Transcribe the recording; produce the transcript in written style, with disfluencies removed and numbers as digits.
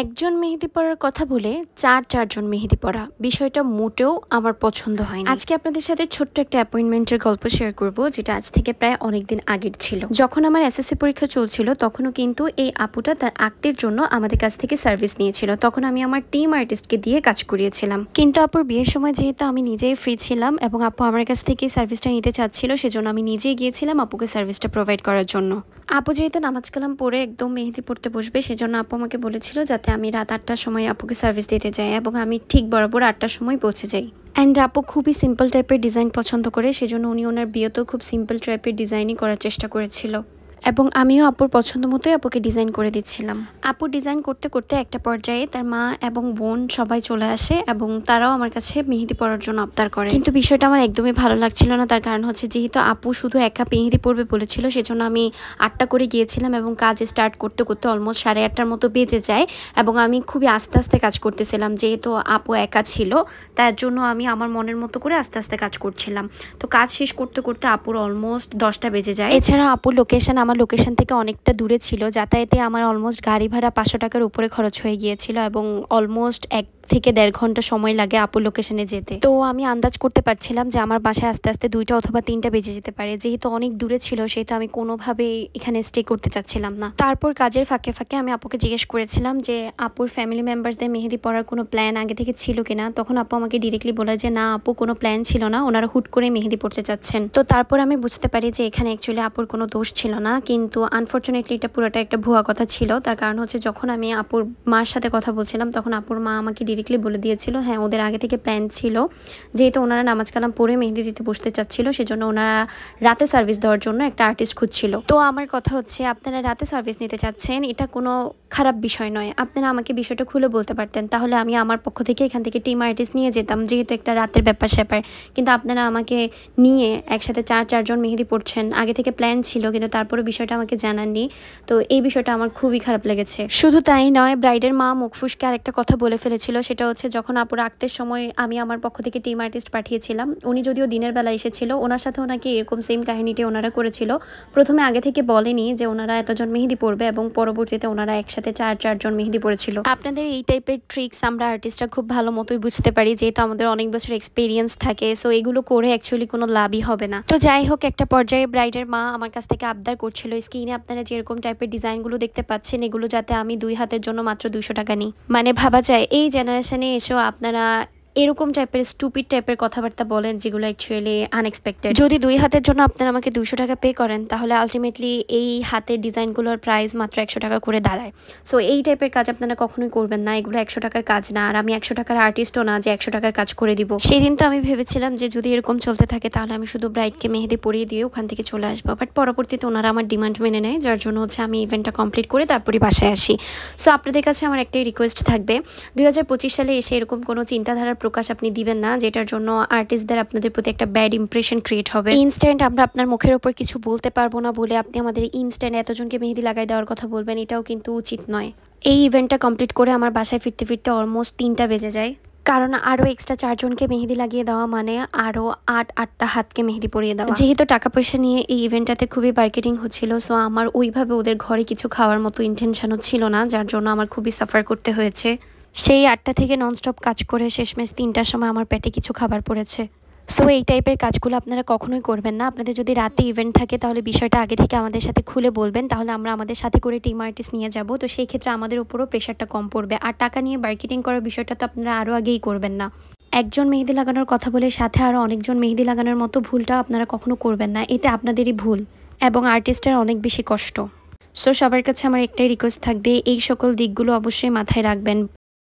একজন মেহেদি পরার কথা বলে চারজন মেহেদি পরা বিষয়টা মোটেও আমার পছন্দ হয়নি। আজকে আপনাদের সাথে ছোট্ট একটা অ্যাপয়েন্টমেন্টের গল্প শেয়ার করব, যেটা আজ থেকে প্রায় অনেকদিন আগের ছিল। যখন আমার এসএসসি পরীক্ষা চলছিল তখনও কিন্তু এই আপুটা তার আক্তের জন্য আমাদের কাছ থেকে সার্ভিস নিয়েছিল। তখন আমি আমার টিম আর্টিস্টকে দিয়ে কাজ করিয়েছিলাম, কিন্তু আপুর বিয়ের সময় যেহেতু আমি নিজেই ফ্রি ছিলাম এবং আপু আমার কাছ থেকে সার্ভিসটা নিতে চাচ্ছিল, সেজন্য আমি নিজেই গিয়েছিলাম আপুকে সার্ভিসটা প্রোভাইড করার জন্য। আপু যেহেতু নামাজ কালাম পরে একদম মেহেদি পড়তে বসবে, সেজন্য আপু আমাকে বলেছিল যাতে আমি রাত 8টার সময় আপুকে সার্ভিস দিতে যাই, এবং আমি ঠিক বরাবর 8টার সময় পৌঁছে যাই। অ্যান্ড আপু খুবই সিম্পল টাইপের ডিজাইন পছন্দ করে, সেজন্য উনি ওনার বিয়েতেও খুব সিম্পল টাইপের ডিজাইনই করার চেষ্টা করেছিল, এবং আমিও আপুর পছন্দ মতোই আপুকে ডিজাইন করে দিচ্ছিলাম। আপু ডিজাইন করতে করতে একটা পর্যায়ে তার মা এবং বোন সবাই চলে আসে এবং তারাও আমার কাছে মেহেদি পরার জন্য আবদার করে। কিন্তু বিষয়টা আমার একদমই ভালো লাগছিল না, তার কারণ হচ্ছে যেহেতু আপু শুধু একা মেহেদি পরবে বলেছিল, সেজন্য আমি 8টা করে গিয়েছিলাম এবং কাজ স্টার্ট করতে করতে অলমোস্ট 8:30টার মতো বেজে যায়, এবং আমি খুবই আস্তে আস্তে কাজ করতেছিলাম। যেহেতু আপু একা ছিল তার জন্য আমি আমার মনের মতো করে আস্তে আস্তে কাজ করছিলাম। তো কাজ শেষ করতে করতে আপুর অলমোস্ট 10টা বেজে যায়। এছাড়া আপুর লোকেশন আমার লোকেশন থেকে অনেকটা দূরে ছিল, যাতায়াতে আমার অলমোস্ট গাড়ি ভাড়া 500 টাকার উপরে খরচ হয়ে গিয়েছিল, এবং অলমোস্ট 1 থেকে 1.5 ঘন্টা সময় লাগে আপুর লোকেশনে যেতে। তো আমি আন্দাজ করতে পারছিলাম যে আমার বাসায় আস্তে আস্তে 2টা অথবা 3টা বেজে যেতে পারে। যেহেতু অনেক দূরে ছিল, সেহেতু আমি কোনোভাবেই এখানে স্টে করতে চাচ্ছিলাম না। তারপর কাজের ফাঁকে ফাঁকে আমি আপুকে জিজ্ঞেস করেছিলাম যে আপুর ফ্যামিলি মেম্বার্সদের মেহেদি পরার কোনো প্ল্যান আগে থেকে ছিল কিনা। তখন আপু আমাকে ডিরেক্টলি বলে যে না আপু, কোনো প্ল্যান ছিল না, ওনারা হুট করে মেহেদি পড়তে চাচ্ছেন। তো তারপর আমি বুঝতে পারি যে এখানে অ্যাকচুয়ালি আপুর কোনো দোষ ছিল না, কিন্তু আনফর্চুনেটলি এটা পুরোটা একটা ভুয়া কথা ছিল। তার কারণ হচ্ছে যখন আমি আপুর মার সাথে কথা বলছিলাম, তখন আপুর মা আমাকে ডিরেক্টলি বলে দিয়েছিল হ্যাঁ, ওদের আগে থেকে প্ল্যান ছিল, যেহেতু ওনারা নামাজ কালাম পরে মেহেদি দিতে বসতে চাচ্ছিল, সেজন্য ওনারা রাতে সার্ভিস দেওয়ার জন্য একটা আর্টিস্ট খুঁজছিল। তো আমার কথা হচ্ছে, আপনারা রাতে সার্ভিস নিতে চাচ্ছেন, এটা কোনো খারাপ বিষয় নয়। আপনারা আমাকে বিষয়টা খুলে বলতে পারতেন, তাহলে আমি আমার পক্ষ থেকে এখান থেকে টিম আর্টিস্ট নিয়ে যেতাম, যেহেতু একটা রাতের ব্যাপার স্যাপার। কিন্তু আপনারা আমাকে নিয়ে একসাথে চারজন মেহেদি পড়ছেন, আগে থেকে প্ল্যান ছিল, কিন্তু তারপরে বিষয়টা আমাকে জানাননি। তো এই বিষয়টা আমার খুবই খারাপ লেগেছে। শুধু তাই নয়, ব্রাইডের মা মুখ ফুসকে আরেকটা কথা বলে ফেলেছিল, সেটা হচ্ছে যখন আপুর আক্তের সময় আমি আমার পক্ষ থেকে টিম আর্টিস্ট পাঠিয়েছিলাম, উনি যদিও দিনের বেলা এসেছিল, ওনার সাথেও নাকি এরকম সেম কাহিনীটি ওনারা করেছিল। প্রথমে আগে থেকে বলেনি যে ওনারা এতজন মেহেদি পড়বে, এবং পরবর্তীতে ওনারা একসাথে চারজন মেহেদি পড়েছিল। আপনাদের এই টাইপের ট্রিক্স আমরা আর্টিস্টরা খুব ভালো মতোই বুঝতে পারি, যেহেতু আমাদের অনেক বছর এক্সপিরিয়েন্স থাকে। সো এগুলো করে অ্যাকচুয়ালি কোনো লাভই হবে না। তো যাই হোক, একটা পর্যায়ে ব্রাইডের মা আমার কাছ থেকে আবদার করছিল স্ক্রিনে আপনারা যেরকম টাইপের ডিজাইনগুলো দেখতে পাচ্ছেন, এগুলো যাতে আমি 2 হাতের জন্য মাত্র 200 টাকা নিই। মানে ভাবা যায় এই জেনারেশনে এসেও আপনারা এরকম টাইপের স্টুপিড টাইপের কথাবার্তা বলেন, যেগুলো অ্যাকচুয়ালি আনএক্সপেক্টেড। যদি 2 হাতের জন্য আপনারা আমাকে 200 টাকা পে করেন, তাহলে আলটিমেটলি এই হাতের ডিজাইনগুলোর প্রাইস মাত্র 100 টাকা করে দাঁড়ায়। সো এই টাইপের কাজ আপনারা কখনোই করবেন না, এগুলো 100 টাকার কাজ না। আর আমি 100 টাকার আর্টিস্টও না যে 100 টাকার কাজ করে দিব। সেদিন তো আমি ভেবেছিলাম যে যদি এরকম চলতে থাকে, তাহলে আমি শুধু ব্রাইডকে মেহেদি পরিয়ে দিয়ে ওখান থেকে চলে আসবো। বাট পরবর্তীতে ওনারা আমার ডিমান্ড মেনে নেয়, যার জন্য হচ্ছে আমি ইভেন্টটা কমপ্লিট করে তারপরে বাসায় আসি। সো আপনাদের কাছে আমার একটাই রিকোয়েস্ট থাকবে, 2025 সালে এসে এরকম কোনো চিন্তাধারার প্রকাশ আপনি দিবেন না, যেটার জন্য আর্টিস্টদের আপনাদের প্রতি একটা ব্যাড ইমপ্রেশন ক্রিয়েট হবে। ইনস্ট্যান্ট আমরা আপনার মুখের উপর কিছু বলতে পারবো না বলে আপনি আমাদের ইনস্ট্যান্ট এতজনকে মেহেদি লাগাই দেওয়ার কথা বলবেন, এটাও কিন্তু উচিত নয়। এই ইভেন্টটা কমপ্লিট করে আমার বাসায় ফিরতে ফিরতে অলমোস্ট 3টা বেজে যায়, কারণ আরও এক্সট্রা 4জনকে মেহেদি লাগিয়ে দেওয়া মানে আরও 8টা হাতকে মেহেদি পরিয়ে দেওয়া। যেহেতু টাকা পয়সা নিয়ে এই ইভেন্টটাতে খুবই মার্কেটিং হচ্ছিল, সো আমার ওইভাবে ওদের ঘরে কিছু খাওয়ার মতো ইন্টেনশনও ছিল না, যার জন্য আমার খুবই সাফার করতে হয়েছে। সেই 8টা থেকে ননস্টপ কাজ করে শেষমেশ 3টার সময় আমার পেটে কিছু খাবার পড়েছে। সো এই টাইপের কাজগুলো আপনারা কখনোই করবেন না। আপনাদের যদি রাতে ইভেন্ট থাকে, তাহলে বিষয়টা আগে থেকে আমাদের সাথে খুলে বলবেন, তাহলে আমরা আমাদের সাথে করে টিম আর্টিস্ট নিয়ে যাব। তো সেই ক্ষেত্রে আমাদের উপরও প্রেশারটা কম পড়বে। আর টাকা নিয়ে মার্কেটিং করার বিষয়টা তো আপনারা আরও আগেই করবেন না। একজন মেহেদি লাগানোর কথা বলে সাথে আরও অনেকজন মেহেদি লাগানোর মতো ভুলটা আপনারা কখনো করবেন না, এতে আপনাদেরই ভুল এবং আর্টিস্টের অনেক বেশি কষ্ট। সো সবার কাছে আমার একটাই রিকোয়েস্ট থাকবে, এই সকল দিকগুলো অবশ্যই মাথায় রাখবেন।